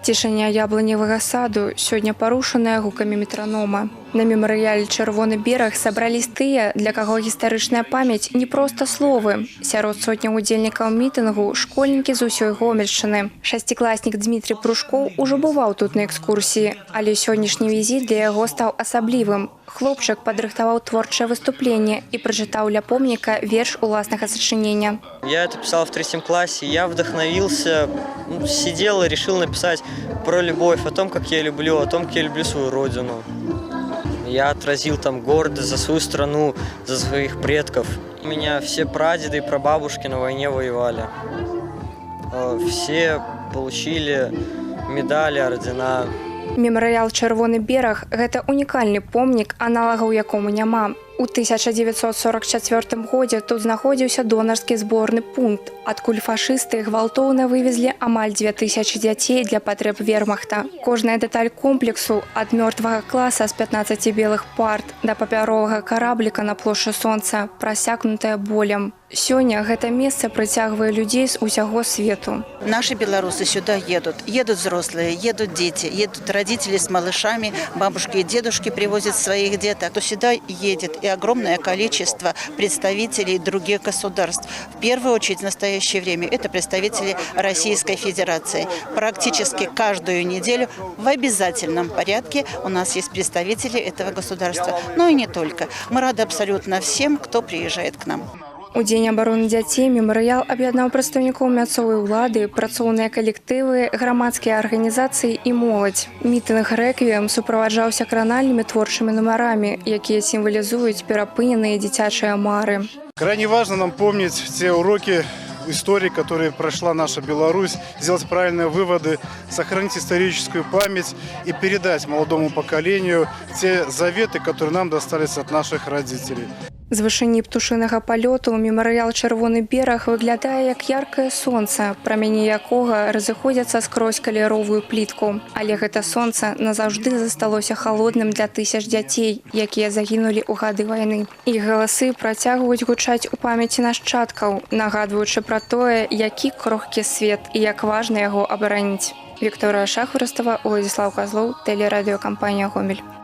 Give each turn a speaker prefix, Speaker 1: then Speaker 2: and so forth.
Speaker 1: Цішыня яблыневага саду сёння парушаная гукамі метранома. На мемарыяле «Чырвоны бераг» сабрались тыя, для каго гістарычная памяць не проста словы. Сярод сотняў удзельнікаў мітынгу школьнікі з усёй Гомельшчыны. Шасцікласнік Дмітрий Прушкоў ужо бываў тут на экскурсіі, але сённяшні візіт для яго стаў асаблівым. Хлопчык падрыхтаваў творчае выступленне і прачытаў ля помніка верш уласнага сачынення.
Speaker 2: Я это писал в 3 классе, я вдохновился, сидел и решил написать про любовь, о том, как я люблю свою родину. Я отразил там гордость за свою страну, за своих предков. У меня все прадеды и прабабушки на войне воевали. Все получили медали, ордена.
Speaker 1: Мемарыял «Чырвоны бераг» – гэта унікальны помнік, аналагаў якому няма. У 1944 годзе тут знаходзіўся донарскі зборны пункт, адкуль фашысты гвалтоўна вывезлі амаль 2000 дзяцей для патрэб вермахта. Кожная дэталь комплексу ад мёртвага класа з 15 белых парт да папяровага карабліка на плошчы сонца прасякнутая болем. Сёння гэта месца прыцягвае людзей з усяго свету.
Speaker 3: Наши белорусы сюда едут. Едут взрослые, едут дети, едут родители с малышами, бабушки и дедушки привозят своих деток. То сюда едет и огромное количество представителей других государств. В первую очередь в настоящее время это представители Российской Федерации. Практически каждую неделю в обязательном порядке у нас есть представители этого государства. Но и не только. Мы рады абсолютно всем, кто приезжает к нам.
Speaker 1: У Дзень абароны дзяцей мемарыял аб'яднаў прадстаўнікоў мясцовай улады, працоўныя калектывы, грамадскія арганізацыі і моладзь. Мітынг «Рэквіем» суправаджаўся кранальнымі творчымі нумарамі, якія сімвалізуюць перапыненыя дзіцячыя мары.
Speaker 4: Крайне важно нам помнить те уроки истории, которые прошла наша Беларусь, сделать правильные выводы, сохранить историческую память и передать молодому поколению те заветы, которые нам достались от наших родителей.
Speaker 1: З вышыні птушынага палёту мемарыял «Чырвоны бераг» выглядае як яркае сонца, прамяні якога разыходзяцца скрозь каляровую плітку. Але гэта сонца назаўжды засталося халодным для тысяч дзяцей, якія загінулі ў гады вайны. Іх галасы працягваюць гучаць у памяці нашчадкаў, нагадваючы пра тое, які крохкі свет і як важна яго абараніць. Вікторыя Шахварыстава, Уладзіслаў Казлоў, тэлерадыёкампанія «Гомель».